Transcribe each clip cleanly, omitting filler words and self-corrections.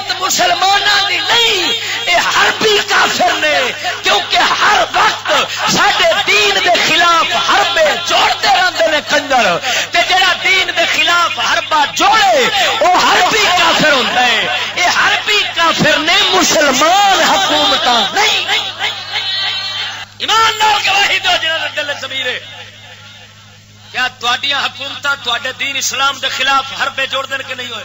حکومت مسلمانوں کی نہیں، یہ حربی کافر نے، کیونکہ ہر وقت ساڈے دین دے خلاف حربے جوڑتے رہتے ہیں کنجر، تے جڑا دین دے خلاف حربہ جوڑے وہ حربی کافر ہوتا ہے. یہ حربی کافر نے، مسلمان حکومت نہیں. ایمان نال گواہی دو جنہاں دے دل ضمیر ہے، کیا تہاڈیاں حکومتاں تہاڈے دین اسلام دے خلاف حربے جوڑ دین کہ نہیں ہوئے؟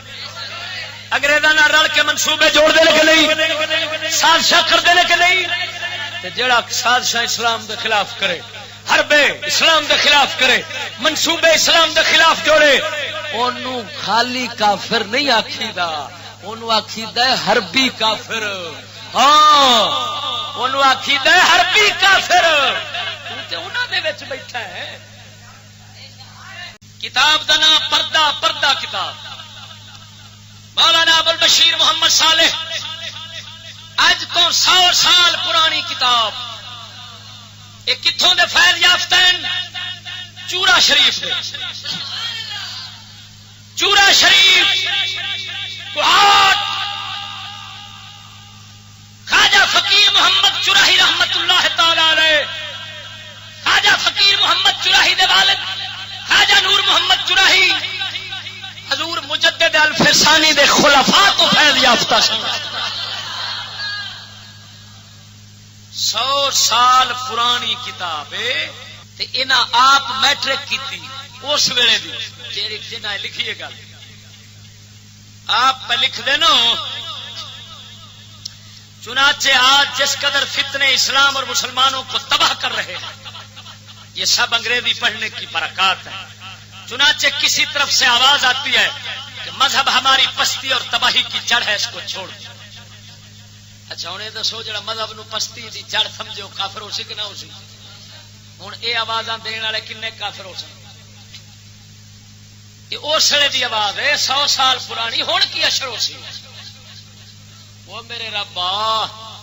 انگریزاں نال رل کے منصوبے جوڑ دین کہ نہیں؟ سازشاں کر دین کہ نہیں؟ تے جڑا سازشاں اسلام دے خلاف کرے، حربے اسلام دے خلاف کرے، منصوبے اسلام دے خلاف جوڑے، اونوں خالی کافر نہیں آکھیدا، اونوں آکھیدا ہے حربی کافر. ہاں اونوں آکھیدا ہے حربی کافر. تے انہاں دے وچ بیٹھا ہے. کتاب دا نام پردہ، پردہ کتاب، مولانا ابوالبشیر محمد صالح، اج تو 100 سال پرانی کتاب. یہ کتوں دے فیض یافتہ ہیں؟ چورا شریف دے. چورا شریف کوہاٹ، خواجہ فقیر محمد چراہی رحمت اللہ تعالی علیہ، خواجہ فقیر محمد چراہی دے والد خواجہ نور محمد چراہی حضور مجدد الفسانی دے خلفاء تو فیض یافتہ سن. 100 سال پرانی کتاب ہے. انہاں آپ میٹرک کی اس ویلے دی جنہیں لکھیے گل آپ پہ لکھ دینا. چنانچہ آج جس قدر فتنے اسلام اور مسلمانوں کو تباہ کر رہے ہیں یہ سب انگریزی پڑھنے کی برکات ہے. چنانچہ کسی طرف سے آواز آتی ہے کہ مذہب ہماری پستی اور تباہی کی جڑ ہے، اس کو چھوڑ. اچھا ہوں یہ دسو جڑا مذہب نو پستی دی جڑ سمجھو کافر ہو سی کہ نہ ہو سی؟ ہوں یہ آوازاں دین والے کنے کافر ہو سن؟ یہ اسلے دی آواز ہے 100 سال پرانی. ہوں کی اشر ہو سی؟ وہ میرے ربا.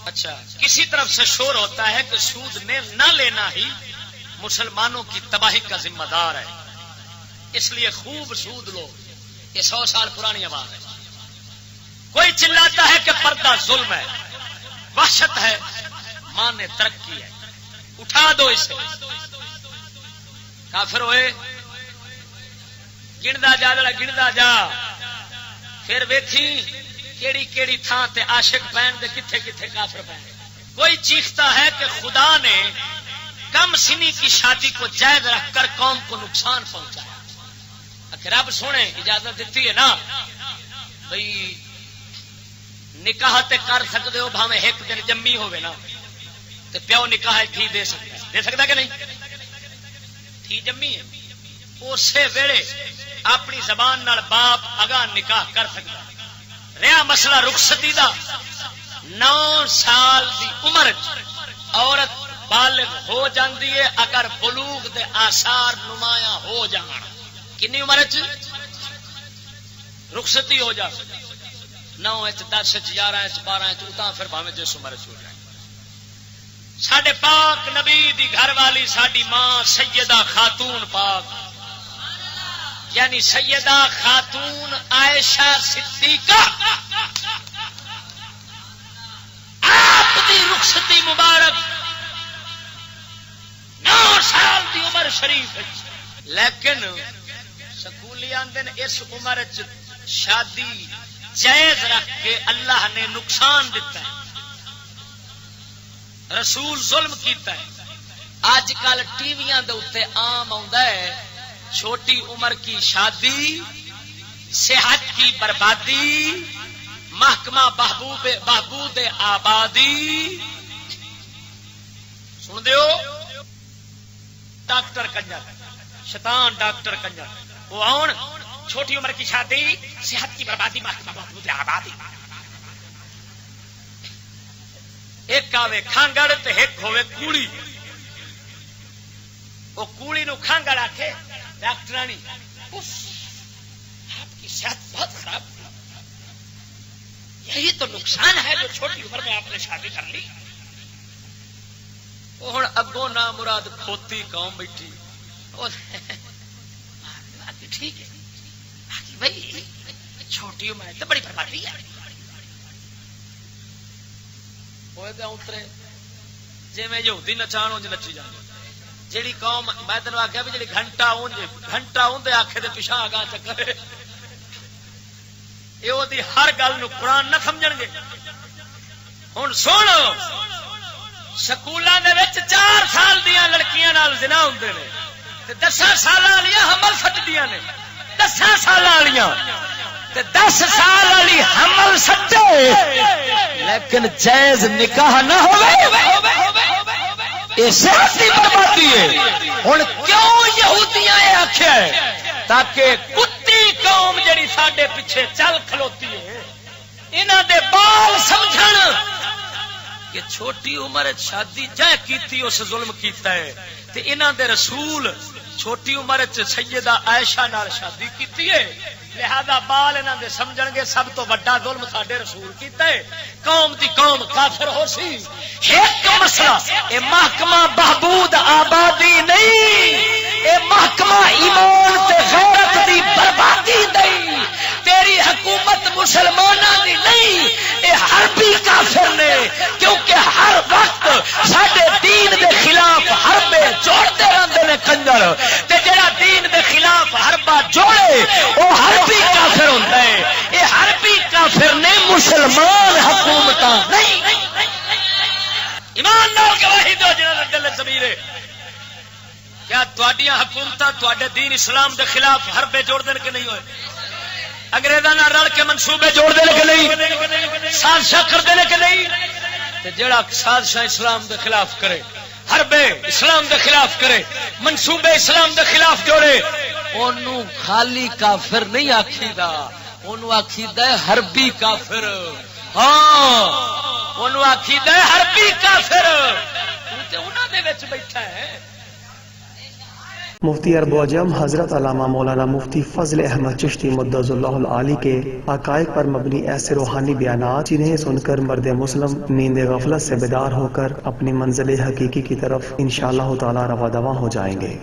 اچھا کسی طرف سے شور ہوتا ہے کہ سود میں نہ لینا ہی مسلمانوں کی تباہی کا ذمہ دار ہے، اس لیے خوب سود لو. یہ 100 سال پرانی آواز ہے. کوئی چلاتا ہے کہ پردہ ظلم ہے، وحشت ہے، ماں نے ترقی ہے، اٹھا دو اسے. کافر ہوئے. گندا جا جڑا گندا جا، پھر ویکھی کیڑی کیڑی تھان تے عاشق پہن دے کتھے کتھے کافر پہن. کوئی چیختا ہے کہ خدا نے کم سنی کی شادی کو جائز رکھ کر قوم کو نقصان پہنچایا. رب سونے اجازت دیتی ہے نا بھئی نکاح تے کر سکتے ہو، بھاویں ایک دن جمی ہوئے نا تے پیو نکاح تھی دے سکتا ہے، دے سکتا کہ نہیں؟ تھی جمی ہے اسی ویلے اپنی زبان نال باپ اگاں نکاح کر سکتا. رہا مسئلہ رخصتی دا، 9 سال دی عمر عورت بالغ ہو جاندی ہے اگر بلوغ دے آثار نمایاں ہو جان. کنی عمر رخصتی ہو جا؟ 9 10 11 12 اتنا پھر بھاویں جس عمر ہو جائے. ساڈے پاک نبی دی گھر والی ساڈی ماں سیدہ خاتون پاک یعنی سیدہ خاتون عائشہ صدیقہ، آپ دی رخصتی مبارک 9 سال دی عمر شریف. لیکن سکولی آندے اس عمر شادی جائز رکھ کے اللہ نے نقصان دیتا ہے، رسول ظلم کیتا ہے. اج کل ٹی ویاں دے اوتے عام آندا ہے چھوٹی عمر کی شادی، صحت کی بربادی، محکمہ بہبود آبادی. سن دیو ڈاکٹر کنجر، شیطان ڈاکٹر کنجر، وہ آن چھوٹی عمر کی شادی، صحت کی بربادی، محکمہ بہبود آبادی. ایک آوے کھانگڑ تے ایک ہوے کوڑی. وہ کوڑی نو کھانگڑ آکھے ڈاکٹرانی آپ کی صحت بہت خراب، یہی تو نقصان ہے جو چھوٹی عمر میں آپ نے شادی کر لی. وہ ہوں اگوں نہ مراد کھوتی قوم بیٹھی. ٹھیک ہے باقی بھائی چھوٹی عمر ہے تو بڑی بربادی ہے. ہوئے گا اترے جی میں یہودی نچان انج نچی جانے جیڑی قوم میں تینوں آخیا بھی جی گھنٹہ اندر آخے تو پیچھا آگاہ چکر یہ ہر گل قرآن نہ سمجھ گے. ہوں سن سکولوں کے 4 سال دیا لڑکیاں زنا ہوندے نے 10 سال والی حمل سٹدیاں نے 10 سال والی 10 سال والی حمل سٹے لیکن جائز نکاح نہ یہ صحت کی بربادی ہے. ہوں کیوں یہودیاں یہ آخیا تاکہ کتی قوم جڑی ساڈے پیچھے چل کھلوتی ہے انہاں دے بال سمجھن کہ چھوٹی عمر شادی جائے کیتی اس ظلم کیتا ہے تے انہاں دے رسول چھوٹی عمر سیدہ عائشہ نال شادی کیتی ہے لہذا بال انہاں دے سمجھن گے سب تو بڑا ظلم ساڈے رسول کیتا ہے قوم دی قوم کافر ہو سی. ایک مسئلہ اے محکمہ بہبود آبادی نہیں اے محکمہ ایمان تے غیرت دی بربادی نہیں تیری حکومت مسلمانوں دی نہیں اے حربی کافر نے کیونکہ ہر وقت ساڈے دین دے خلاف حربے جوڑتے رہندے نے کنجر تے جڑا دین دے خلاف حربہ جوڑے وہ حربی کافر ہوتا ہے. یہ حربی کافر نے مسلمان حکومتاں نہیں. ایمان نال گواہی دو جنہاں دل ضمیر کیا تواڈیاں حکومتاں تواڈے دین اسلام دے خلاف حربے جوڑ دین کہ نہیں ہوئے انگریزاں نال رل کے منصوبے جوڑ دین کہ نہیں سازشاں کر دین کہ نہیں تے جڑا سازشاں اسلام دے خلاف کرے حربے اسلام دے خلاف کرے منصوبے اسلام دے خلاف جوڑے اونوں خالی کافر نہیں آکھیدا اونوں آکھیدا ہے حربی کافر. ہاں اونوں آکھیدا ہے حربی کافر تے انہاں دے وچ بیٹھا ہے. مفتی ارب و عجم حضرت علامہ مولانا مفتی فضل احمد چشتی مدظ اللہ العالی کے حقائق پر مبنی ایسے روحانی بیانات جنہیں سن کر مرد مسلم نیند غفلت سے بیدار ہو کر اپنی منزل حقیقی کی طرف انشاءاللہ تعالی رواں دواں ہو جائیں گے.